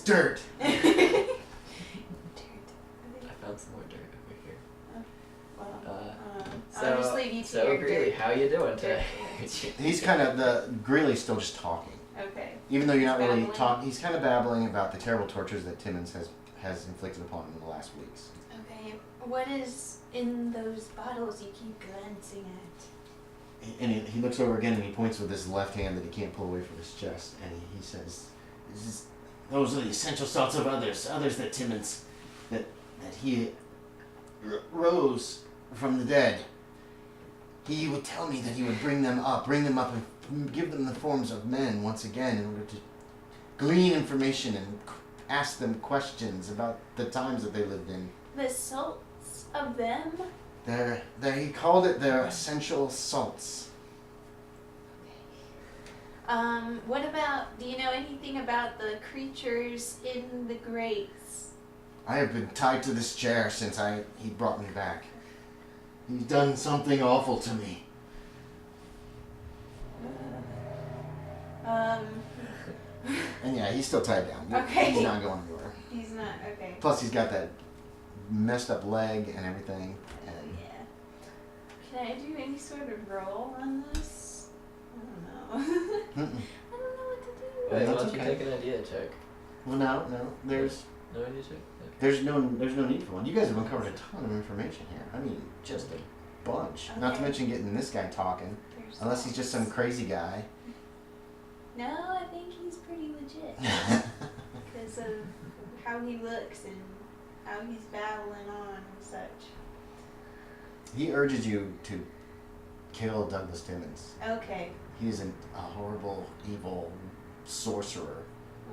dirt. I found some more dirt over here. I'll just leave you to so your Greeley, dirt. how you doing today? He's kind of Greeley's still just talking. Okay. Even though you're not really Babbling. talking, he's kind of babbling about the terrible tortures that Timmons has inflicted upon him in the last weeks. Okay. What is in those bottles you keep glancing at? And he looks over again and he points with his left hand that he can't pull away from his chest, and he says, "Those are the essential salts of others that Timmons, that he rose from the dead. He would tell me that he would bring them up and give them the forms of men once again in order to glean information and ask them questions about the times that they lived in. The salts of them? He called it their essential salts." What about, do you know anything about the creatures in the grates? I have been tied to this chair since he brought me back. He's done something awful to me. And yeah, he's still tied down. Okay. He's not going anywhere. He's not, okay. Plus he's got that messed up leg and everything. And Can I do any sort of roll on this? I don't know. I don't know what to do. Wait, why That's don't you okay. take an idea check? Well, no. There's No idea check? Okay. there's no need for one. You guys have uncovered a ton of information here. I mean, just a bunch. Not to Okay. mention getting this guy talking. There's Unless he's just some salts. crazy guy. No, I think he's pretty legit. Because of how he looks and how he's babbling on and such. He urges you to kill Douglas Timmons. Okay. He's a horrible, evil sorcerer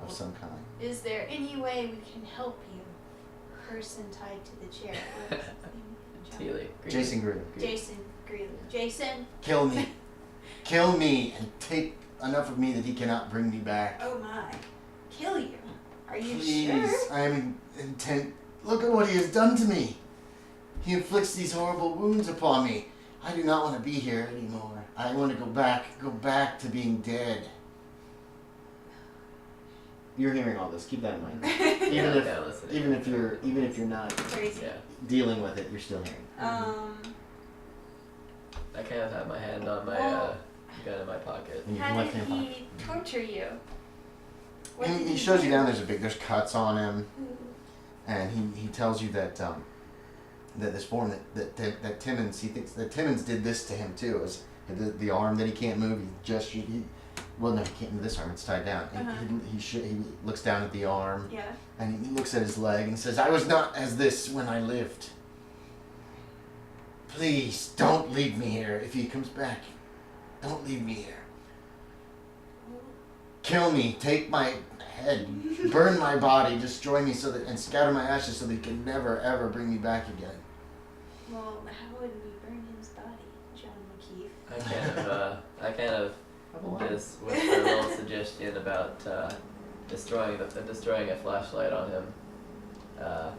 of some kind. Is there any way we can help you? Person tied to the chair. What's his name? Teely. Jason Greer. Jason Greeley. Jason? Kill me. Kill me and take enough of me that he cannot bring me back. Oh my. Kill you. Are you Please, sure? I am intent. Look at what he has done to me. He inflicts these horrible wounds upon me. I do not want to be here anymore. I want to go back to being dead. You're hearing all this. Keep that in mind. Even if you're not Crazy. Yeah. dealing with it, you're still hearing. I kind of have my hand on my gun in my pocket. In your How left did hand pocket. he torture you? What And did he shows you do? down. There's cuts on him, and he tells you that that this form that Timmons, he thinks that Timmons did this to him too. Is the arm that he can't move? Well, no, he can't move this arm. It's tied down. He looks down at the arm. Yeah. And he looks at his leg and says, "I was not as this when I lived. Please don't leave me here. If he comes back, don't leave me here. Kill me, take my head, burn my body, destroy me and scatter my ashes so that he can never ever bring me back again." Well, how would we burn his body, John McKeefe? I kind of this with a little suggestion about destroying a flashlight on him. Yeah.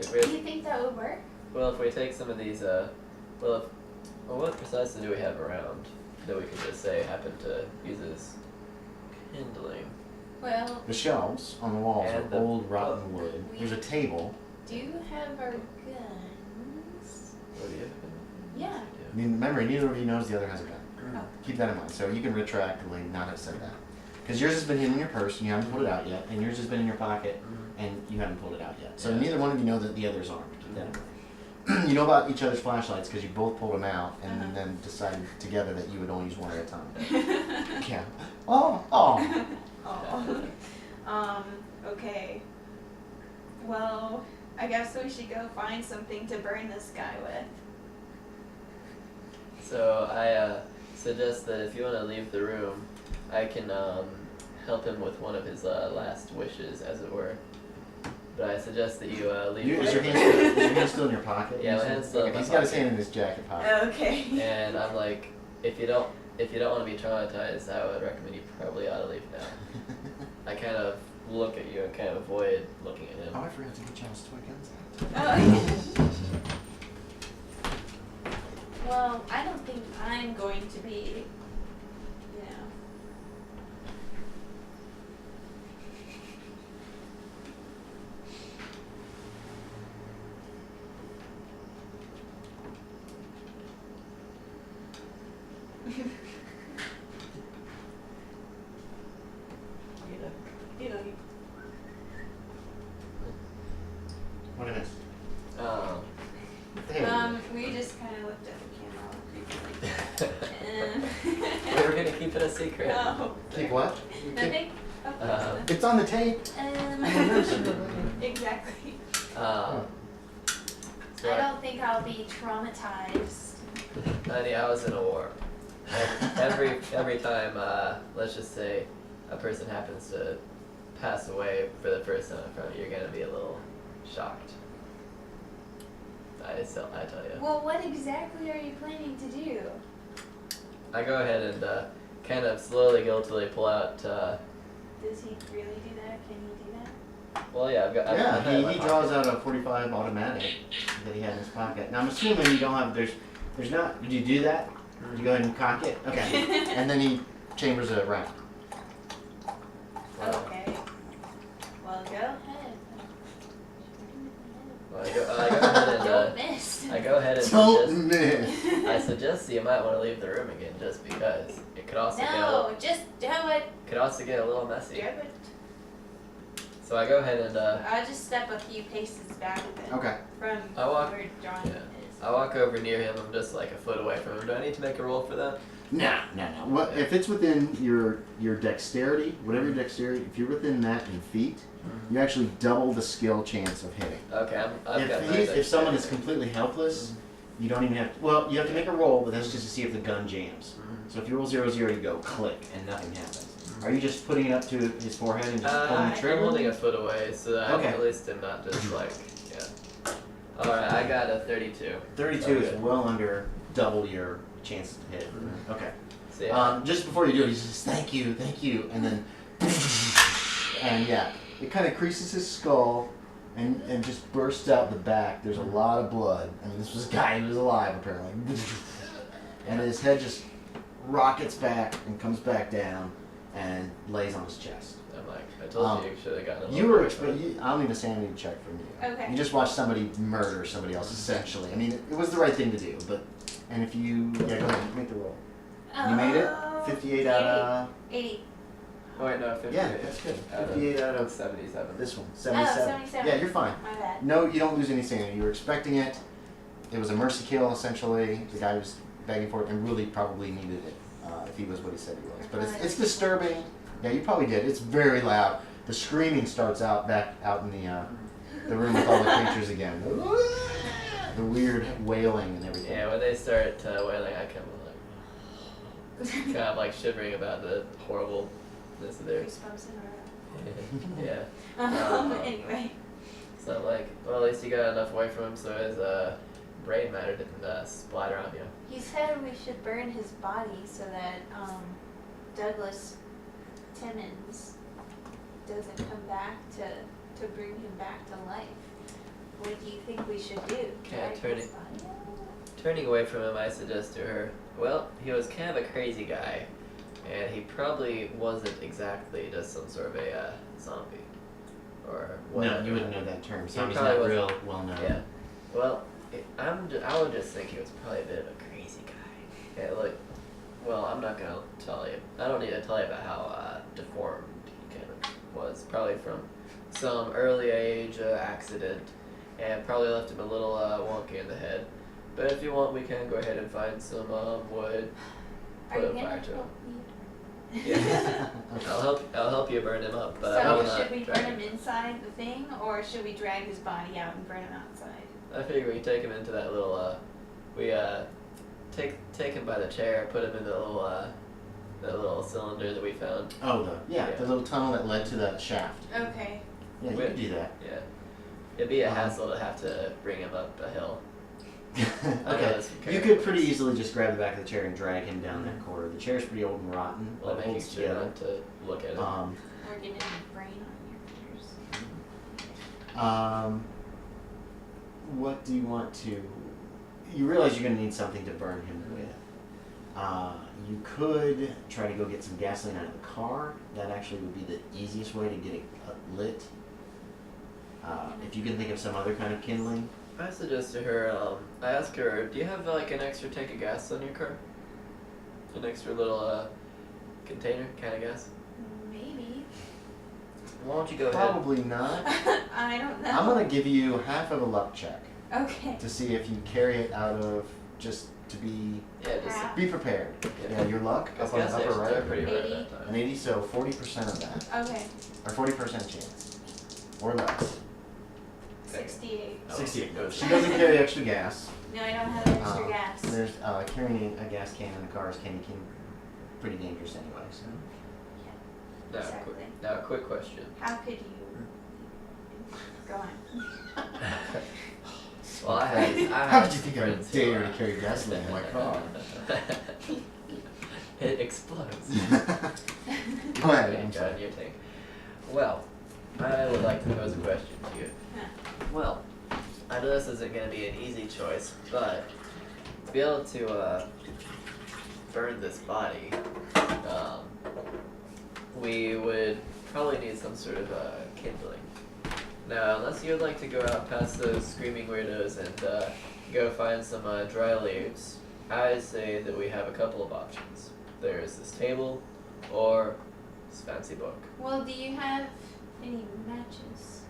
Do you think that would work? Well, if we take some of these, what precisely do we have around that we could just say happen to use as kindling? Well, The shelves on the walls And are the- old rotten wood. There's a table. do you have our guns? What do you? Yeah. I mean, remember, neither of you knows the other has a gun. Oh. Keep that in mind. So you can retroactively not have said that. Because yours has been hidden in your purse and you haven't pulled it out yet, and yours has been in your pocket and you haven't pulled it out yet. So Yeah. neither one of you know that the other's armed. Keep that in mind. You know about each other's flashlights because you both pulled them out and then decided together that you would only use one at a time. Yeah. Oh. Oh. Okay. Well, I guess we should go find something to burn this guy with. So I suggest that if you want to leave the room, I can help him with one of his last wishes, as it were. But I suggest that you leave. Is your hand still in your pocket? Yeah, my hand's still in my He's got his pocket. hand in his jacket pocket. Okay. And I'm like, if you don't want to be traumatized, I would recommend you probably ought to leave now. I kind of look at you and kind of avoid looking at him. Oh, I forgot to get you his toy guns. Oh. Well, I don't think I'm going to be, secret. No. Keep what? Nothing? Okay. It's on the tape. Exactly. So I don't think I'll be traumatized. honey, I was in a war. And every time, let's just say, a person happens to pass away for the first time in front of you, you're gonna be a little shocked. I tell you. Well, what exactly are you planning to do? I go ahead and kind of slowly, guiltily pull out. Does he really do that? Can he do that? Well, yeah, I've got. Yeah, I've got it in my he pocket. draws out a .45 automatic that he had in his pocket. Now I'm assuming you don't have. There's not. Did you do that? Did you go ahead and cock it? Okay. And then he chambers a round. Wow. Okay. Well, go ahead. Well, I go ahead Don't and miss. I go ahead and Don't miss. I suggest you might want to leave the room again, just because it could also No, just do it. get a little Do messy. it. So I go ahead and I'll just step a few paces back then. Okay. From I walk- where John yeah. is. I walk over near him. I'm just like a foot away from him. Do I need to make a roll for that? No. What if it's within your dexterity? Whatever your dexterity, if you're within that in feet, you actually double the skill chance of hitting. Okay, I've got my If someone is dexterity. completely helpless, you don't even have to. Well, you have to make a roll, but that's just to see if the gun jams. So if you roll 0-0, you go click and nothing happens. Are you just putting it up to his forehead and just pulling the I'm trigger? holding a foot away, so that Okay. I at least am not just like, yeah. Alright, I got a 32. 32 is Okay. well under double your chances to hit. Okay. So yeah. Just before you do it, he says, thank you, and then, and yeah, it kind of creases his skull and just bursts out the back. There's a lot of blood. I mean, this was a guy who was alive, apparently. And his head just rockets back and comes back down and lays on his chest. I'm like, I told you should have gotten a little You were, more from it. I don't need a sanity check from you. Okay. You just watched somebody murder somebody else, essentially. I mean, it was the right thing to do, but, and if you, yeah, go ahead, make the roll. You made it? 58 out of, 80. Oh wait, no, 58. yeah, that's good. Out of 58 out of 77. this one, Oh, 77. 77. Yeah, you're fine. My bad. No, you don't lose any sanity. You were expecting it. It was a mercy kill, essentially. The guy was begging for it and really probably needed it, if he was what he said he was. But it's disturbing. Yeah, you probably did. It's very loud. The screaming starts back out in the room with all the creatures again. The weird wailing and everything. Yeah, when they start wailing, I kind of like shivering about the horribleness of their. Goosebumps in a row. Yeah. Anyway. So I'm like, well, at least you got enough away from him so his brain matter didn't splatter on you. He said we should burn his body so that Douglas Timmons doesn't come back to bring him back to life. What do you think we should do? Yeah, Drag turn his it- body out? Turning away from him, I suggest to her, well, he was kind of a crazy guy, and he probably wasn't exactly just some sort of a zombie, or whatever. No, you wouldn't know that term. He Zombie's probably not wasn't- real well known. Yeah. Well, I would just think he was probably a bit of a crazy guy. Yeah, like, well, I'm not gonna tell you. I don't need to tell you about how deformed he kind of was. Probably from some early age accident, and probably left him a little wonky in the head. But if you want, we can go ahead and find some wood. Are Put you a gonna fire to help him. me? Yeah. I'll help you burn him up, but I will So not should we drag burn him inside the thing, or should we drag his body out and burn him outside? I figure we take him into that little we take him by the chair, put him in the little cylinder that we found. Oh, Yeah. the little tunnel that led to that shaft. Okay. Yeah, you Wait. could do that. Yeah. It'd be a hassle to have to bring him up a hill. I know Okay, that's you okay. could pretty easily just grab the back of the chair and drag him down that corridor. The chair's pretty old and rotten, While but it making holds sure together. not to look at it. Or getting a brain on your fingers. What do you want to? You realize you're going to need something to burn him with. You could try to go get some gasoline out of the car. That actually would be the easiest way to get it lit. If you can think of some other kind of kindling. I suggest to her, I ask her, do you have like an extra tank of gas in your car? An extra little container kind of gas? Maybe. Why don't you go ahead? Probably not. I don't know. I'm going to give you half of a luck check Okay. to see if you carry it out of just to be just be prepared. Yeah, your luck I was up on gonna the say, upper she's right. doing pretty right 80. that time. An 80, so 40% of that, Okay. or 40% chance, or less. 68. Oh, 68. no, She doesn't carry extra gas. No, I don't have extra gas. There's carrying a gas can in a car is pretty dangerous anyway. So. Now, Exactly. now, a quick question. How could you? Go on. Well, I had How did you think I would friends who, dare to carry gasoline in my car? It explodes. Go ahead. Okay, I'm got sorry. it in your tank. Well, I would like to pose a question to you. Huh. Well, I know this isn't going to be an easy choice, but to be able to burn this body, we would probably need some sort of kindling. Now, unless you would like to go out past those screaming weirdos and go find some dry leaves, I say that we have a couple of options. There's this table, or this fancy book. Well, do you have any matches?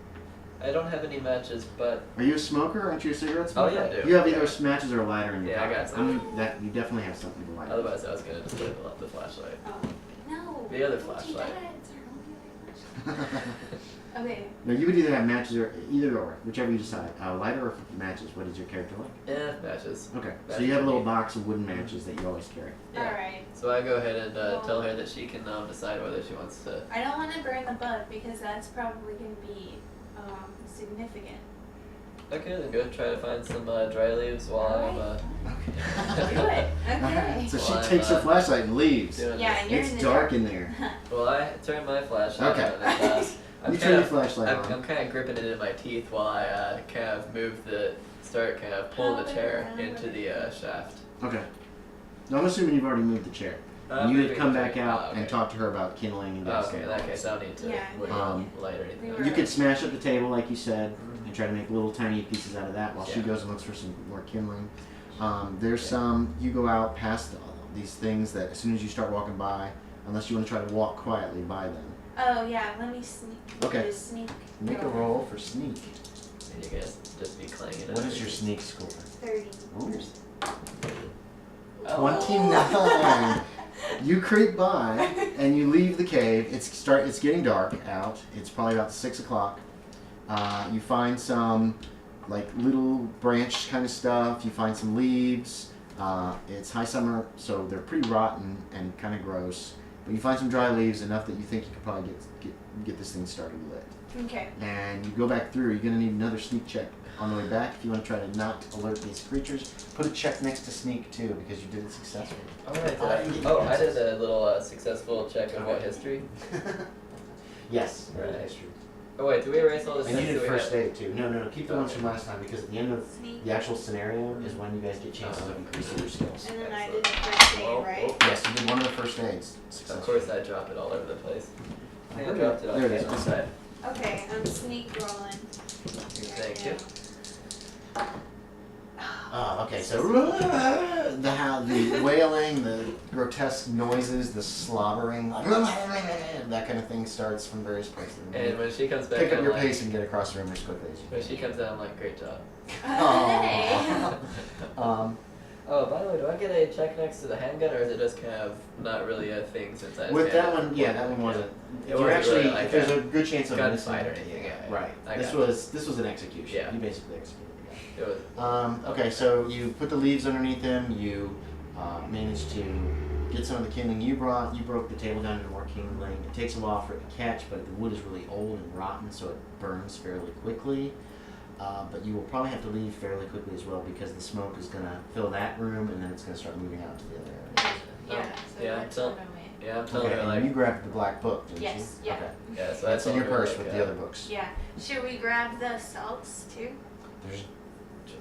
I don't have any matches, but Are you a smoker? Aren't you a cigarette Oh, smoker? yeah, I do. You have either Yeah. matches or a lighter in your Yeah, I pocket. got some. That you definitely have something to light. otherwise I was going to display the flashlight. Oh. No. The other don't do flashlight. that. It's our only other flashlight. Okay. No, you would either have matches or whichever you decide. Lighter or matches. What is your character like? Matches. Okay, so Matches you have a little would be- box of wooden matches that you always carry. Yeah. Alright. So I go ahead and Well- tell her that she can decide whether she wants to. I don't want to burn the bud because that's probably going to be significant. Okay, then go try to find some dry leaves while Okay. Do it. Alright, Okay. so she Well, takes her flashlight and leaves. I'm doing Yeah, this. and you're It's in the dark in there. Well, I turn my flashlight Okay. on and I'm You kind turn your of, flashlight on. I'm kind of gripping it in my teeth while I kind of start kind of pulling the chair into the shaft. Okay. Now I'm assuming you've already moved the chair. I'm You would moving come the back chair. out Oh, okay. and talk to her about kindling and Oh, gas. okay, in that case, I don't need to Yeah, wait light or anything. we else. were- You could smash up the table like you said and try to make little tiny pieces out of that while she Yeah. goes and looks for some more kindling. There's some, you go out past these things that as soon as you start walking by, unless you want to try to walk quietly by them. Oh, yeah, let me sneak. Okay. Just sneak. Make a roll for sneak. And you guys just be clanging it. What is your sneak score? 30. Ooh. Oh. 29. You creep by and you leave the cave. It's getting dark out. It's probably about 6 o'clock. You find some like little branch kind of stuff. You find some leaves. It's high summer, so they're pretty rotten and kind of gross. But you find some dry leaves, enough that you think you could probably get this thing started lit. Okay. And you go back through. You're gonna need another sneak check on the way back if you want to try to not alert these creatures. Put a check next to sneak too because you did it successfully. Alright, Oh, I did a little successful check of what history. Yes. Right. That's true. Oh wait, do we erase all the And you steps did that we first had? aid too. No. Keep the ones Okay. from last time because at the end of Sneak. the actual scenario is when you guys get chances of increasing your skills. And then I did the first aid, Oh, right? Yes, you did one of the first aids. Of Successfully. course I drop it all over the place. I think I Okay. dropped it on There it the is. other side. Okay, I'm sneak rolling. Thank you. Okay, so the wailing, the grotesque noises, the slobbering, that kind of thing starts from various places. And when she comes back, Pick up I'm your like, pace and get across the room as quickly as you when she comes out, I'm like, great job. Hey. can. Oh, by the way, do I get a check next to the handgun, or is it just kind of not really a thing since I With kind that of one, yeah, that one pointed wasn't. it? If It you're wasn't actually, really like if there's a a good chance of gunfight missing- or anything, yeah, right. I This got it. was an execution. Yeah. You basically executed the guy. It was Okay, so you put the leaves underneath them. You managed to get some of the kindling you brought. You broke the table down into more kindling. It takes a while for it to catch, but the wood is really old and rotten, so it burns fairly quickly. But you will probably have to leave fairly quickly as well because the smoke is going to fill that room and then it's going to start moving out to the other areas. Yeah, so Yeah, that's tell- what I went. yeah, I'm telling Okay, her and like you grabbed the black book, didn't Yes, you? yeah. Okay. yeah, so That's in your told her, purse like, with the other books. Yeah. Should we grab the salts too? There's,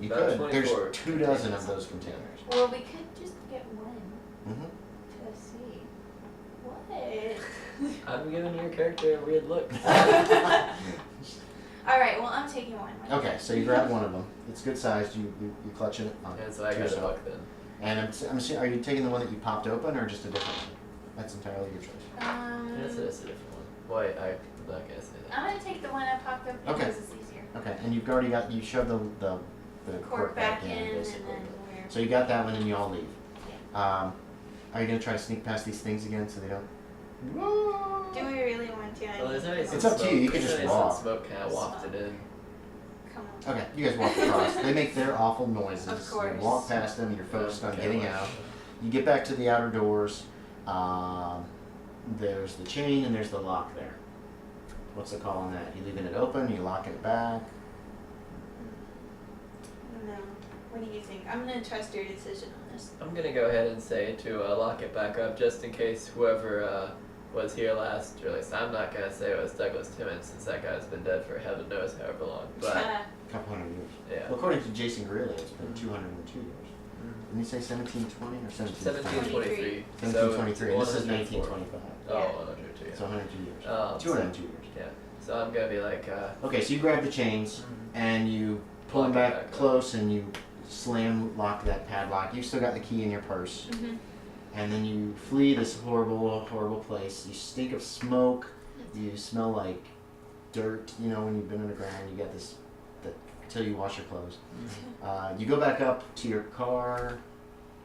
you about could. There's 24 2 dozen of those containers. Well, we could just get one Mm-hmm. to see. What? I'm giving your character a weird look. All right. Well, I'm taking one. Okay, so you grab one of them. It's good sized. You clutch it on And so I to got a yourself. book then. And I'm assuming, are you taking the one that you popped open or just a different one? That's entirely your choice. That's a different one. Wait, I'm not gonna say that. I'm gonna take the one I popped open Okay. because it's easier. Okay, and you've already got, you shoved the cork back in, and basically. then we're So you got that one, and you all leave. Are you gonna try to sneak past these things again so they don't? Do we really want to? Well, there's already It's some up to you. smoke- You can there's just already some walk. Smoke kind of wafted in. Come on. Okay, you guys walk across. They make their awful noises. Of course. You walk past them, and you're focused on Okay, getting well, out. You get back to the outer doors. There's the chain and there's the lock there. What's the call on that? You leaving it open? You locking it back? No. What do you think? I'm gonna trust your decision on this. I'm gonna go ahead and say to lock it back up just in case whoever was here last, or at least I'm not gonna say it was Douglas Timmons since that guy's been dead for heaven knows however long. But A couple hundred years. yeah, Well, according to Jason Greeley, it's been 202 years. Didn't he say 1720 or 1723. 1723. This is 1925. Oh, Yeah. 102. Yeah. So 102 years. Um, 202 years. Yeah. So I'm gonna be like, Okay, so you grab the chains and you pull them Lock it back back close and you lock that padlock. You've still got the key in your purse. Mm-hmm. And then you flee this horrible, horrible place. You stink of smoke. You smell like dirt. You know, when you've been underground, you get this, until you wash your clothes. You go back up to your car,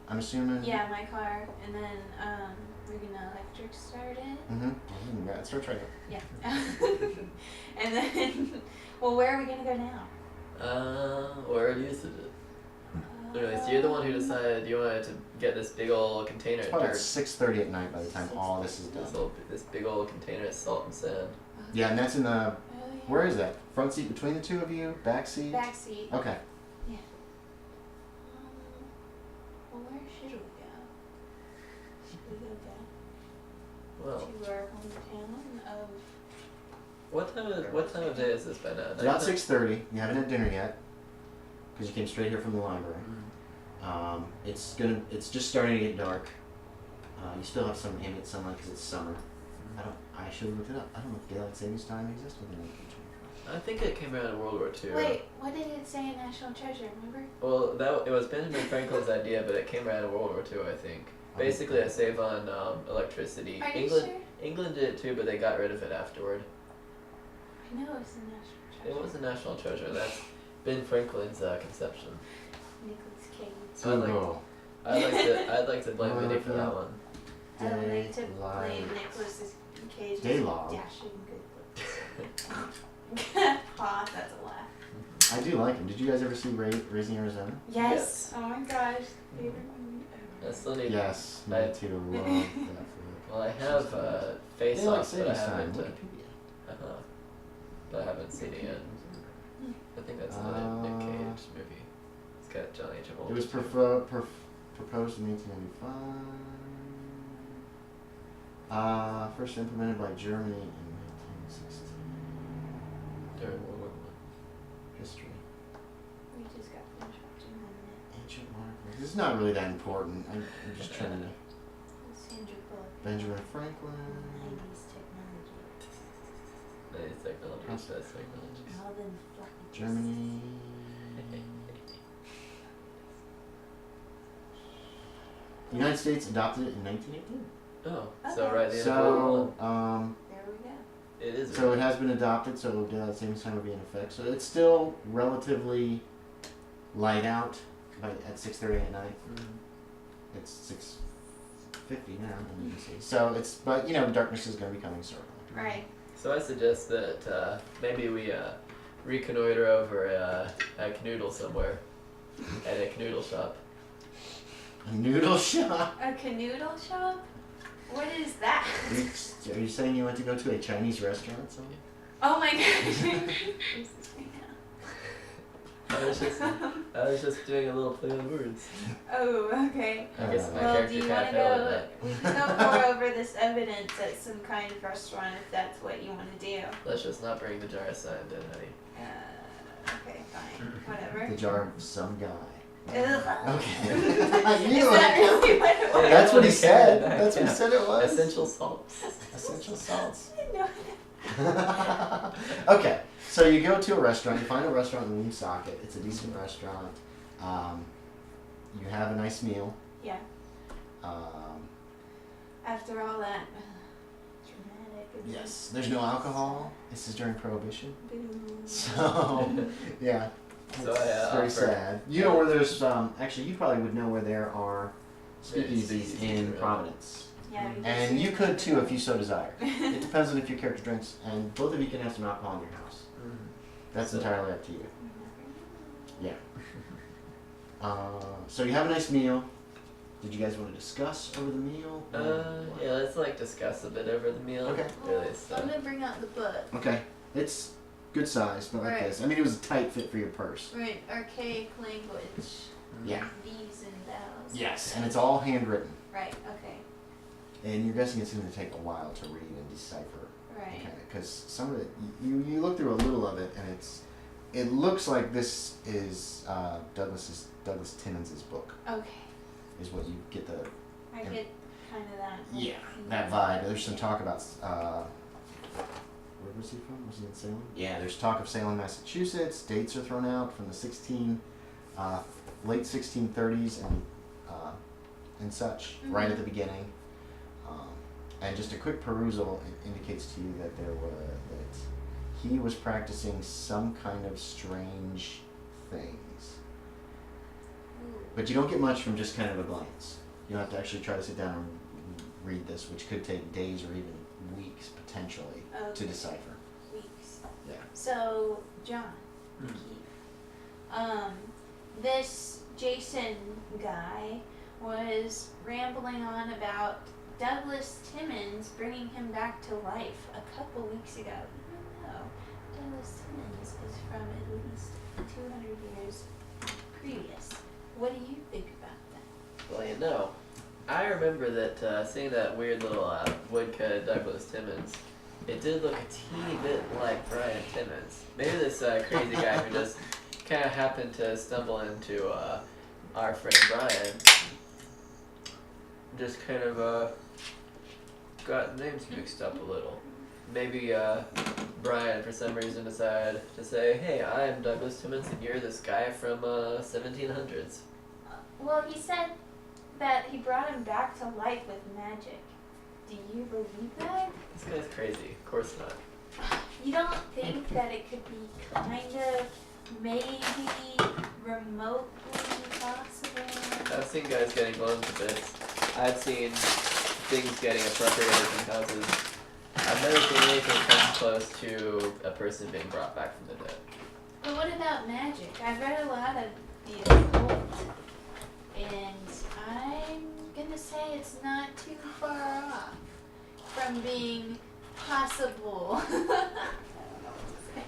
I'm assuming? Yeah, my car, and then we're gonna electric start it. Mm-hmm. Yeah, start trying. Yeah. And then, well, where are we gonna go now? Where is it? Anyways, you're the one who decided you wanted to get this big old container It's of probably dirt. 6:30 at night by the time all this is done. This big old container of salt and sand. Yeah, and that's in the, Oh, yeah. where is that? Front seat between the two of you? Back seat? Back seat. Okay. Well, where should we go? Should we go back Well, to our hometown of? what time of day is this by now? It's about 6:30. You haven't had dinner yet because you came straight here from the library. It's just starting to get dark. You still have some ambient sunlight because it's summer. I should have looked it up. I don't know if daylight savings time exists within 1925. I think it came out in World War II. Wait, what did it say in National Treasure? Remember? Well, it was Benjamin Franklin's idea, but it came out in World War II, I think. Basically, a save on electricity. Are you England, sure? England did it too, but they got rid of it afterward. I know it's in National Treasure. It was a national treasure. That's Ben Franklin's conception. Nicholas Cage. So I'd like to blame Vinny for that one. I would like to Daylight. blame Nicholas Cage's Daylog. dashing good looks. Aw, that's a laugh. I do like him. Did you guys ever see Raising Arizona? Yes. Oh my gosh. Favorite movie I still need. Yes, me I- too. Love that. Well, I have Face Daylight Off, but I savings time. haven't. Wikipedia. But I haven't seen it yet. I think that's another Nick Cage movie. It's got John H. Travolta. It was proposed in 1895. First implemented by Germany in 1916. during World War I. History. We just got finished watching that. Ancient markers. This is not really that important. I'm just trying to. Sandra Bullock. Benjamin Franklin. 90s technology. Nice technology. Best technology. All them fluffy Germany. The United States adopted it in 1918. Oh, Okay. so right the end of World War So, There we go. I. It is. so it has been adopted, so daylight savings time will be in effect. So it's still relatively light out at 6:30 at night. It's 6:50 now, and you can see. So it's, but you know, darkness is going to be coming soon. Right. So I suggest that maybe we reconnoiter over a canoodle somewhere, at a canoodle shop. A noodle shop. A canoodle shop? What is that? Are you saying you went to go to a Chinese restaurant somewhere? Oh my gosh. I was just doing a little play on words. Oh, okay. I guess my Well, do character you can't want to fail at go? that. We can go pour over this evidence at some kind of restaurant if that's what you want to do. Let's just not bring the jar of sand in, honey. Okay, fine. Whatever. The jar of some guy. Ugh. Okay. Is that really what it was? That's what he said. Yeah. That's what he said it was. Essential salts. Essential salts. I didn't know. Okay, so you go to a restaurant. You find a restaurant in Woonsocket. It's a decent restaurant. You have a nice meal. Yeah. Um, After all that dramatic. And yes, there's no alcohol. This is during Prohibition. Boo. So, yeah. So It's very sad. You know where there's actually you probably would know where there are speakeasies in Providence. Yeah, we And just- you could too if you so desire. It depends on if your character drinks, and both of you can have some alcohol in your house. That's So- entirely up to you. Yeah. So you have a nice meal. Did you guys want to discuss over the meal? Yeah, let's like discuss a bit over the meal. Okay. Really, I'm so. gonna bring out the book. Okay. It's good size, not like Right. this. I mean, it was a tight fit for your purse. Right, archaic language. Yeah. These and thous. Yes, and it's all handwritten. Right, okay. And you're guessing it's going to take a while to read and decipher. Right. Okay, because some of it, you look through a little of it, and it looks like this is Douglas Timmons's book. Okay. Is what you get the I get kind of that. that vibe. There's some talk about where was he from? Was he in Salem? Yeah, there's talk of Salem, Massachusetts. Dates are thrown out from the late 1630s and such, right at the beginning. And just a quick perusal indicates to you that that he was practicing some kind of strange things. Ooh. But you don't get much from just kind of a glance. You'll have to actually try to sit down and read this, which could take days or even weeks potentially to Okay. decipher. Weeks. Yeah. So, John, Hmm. McKeefe, this Jason guy was rambling on about Douglas Timmons bringing him back to life a couple weeks ago. No, Douglas Timmons is from at least 200 years previous. What do you think about that? Well, you know, I remember that seeing that weird little woodcut Douglas Timmons, it did look a teeny bit like Brian Timmons. Maybe this crazy guy who just kind of happened to stumble into our friend Brian just kind of got names mixed up a little. Maybe Brian, for some reason, decided to say, "Hey, I'm Douglas Timmons, and you're this guy from 1700s." Well, he said that he brought him back to life with magic. Do you believe that? This guy's crazy. Of course not. You don't think that it could be kind of, maybe, remotely possible? I've seen guys getting blown to bits. I've seen things getting appropriated from houses. I've never seen anything come close to a person being brought back from the dead. But what about magic? I've read a lot of the occult, and I'm gonna say it's not too far off from being possible. I don't know what to say.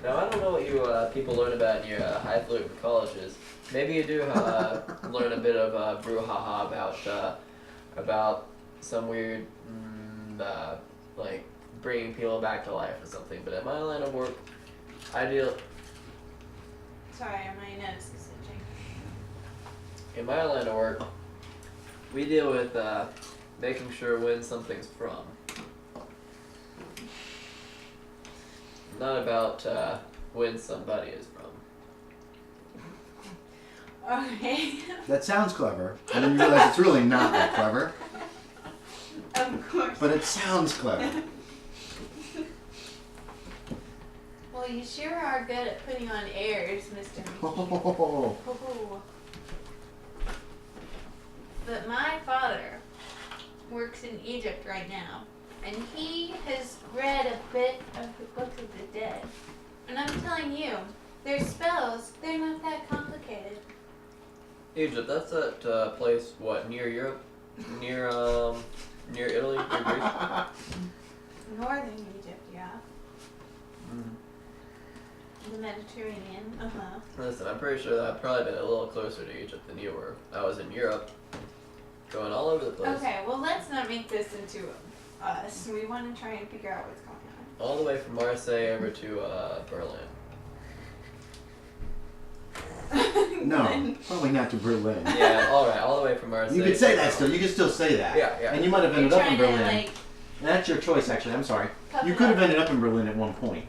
Now, I don't know what you people learn about in your highfalutin colleges. Maybe you do learn a bit of brouhaha about some weird, like bringing people back to life or something. But in my line of work, I deal. Sorry, my nose is itching. In my line of work, we deal with making sure when something's from. Not about when somebody is from. Okay. That sounds clever, and then you realize it's really not that clever, Of course. but it sounds clever. Well, you sure are good at putting on airs, Mr. McKeefe. Oh, Oh. But my father works in Egypt right now, and he has read a bit of the Book of the Dead. And I'm telling you, their spells, they're not that complicated. Egypt, that's that place, what, near Europe? Near Italy? Near Greece? Northern Egypt, yeah. Mm-hmm. The Mediterranean, uh-huh. Listen, I'm pretty sure that I've probably been a little closer to Egypt than you were. I was in Europe, going all over the place. Okay, well, let's not make this into us. We want to try and figure out what's going on. All the way from Marseille over to Berlin. no, probably not to Berlin. Yeah, alright, all the way from Marseille. You could say to that still. You could still say that. Yeah, yeah. And you might have You're ended up in trying Berlin. to, like, And that's your choice, actually. I'm sorry. puff You it could have up. ended up in Berlin at one point.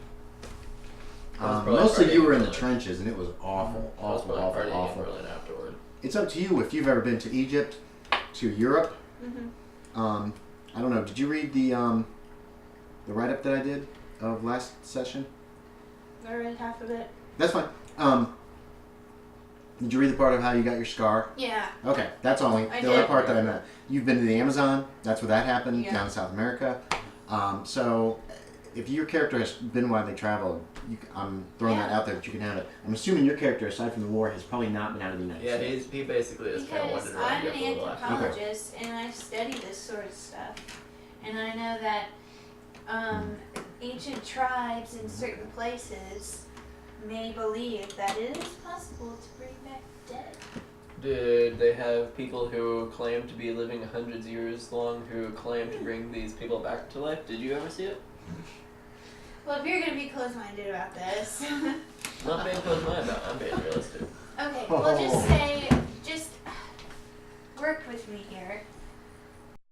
I was probably Most of you partying were in in the Berlin. trenches, and it was awful, I was awful, probably awful, partying in awful. Berlin afterward. It's up to you if you've ever been to Egypt, to Europe. Mhm. I don't know. Did you read the write-up that I did of last session? I read half of it. That's fine. Did you read the part of how you got your scar? Yeah. Okay, that's only I the other did. part that I meant. You've been to the Amazon. That's where that happened, Yeah. down in South America. So, if your character has been widely traveled, I'm throwing that Yeah. out there that you can have it. I'm assuming your character, aside from the war, has probably not been out of the United Yeah, States. he basically just kind of Because wandered around I'm Europe an a little after. anthropologist and I study this sort of stuff. And I know that ancient tribes in certain places may believe that it is possible to bring back the dead. Did they have people who claim to be living hundreds of years long who claim to bring these people back to life? Did you ever see it? Well, if you're going to be close-minded about this. I'm not being close-minded about it, I'm being realistic. Okay, well just say, just work with me here.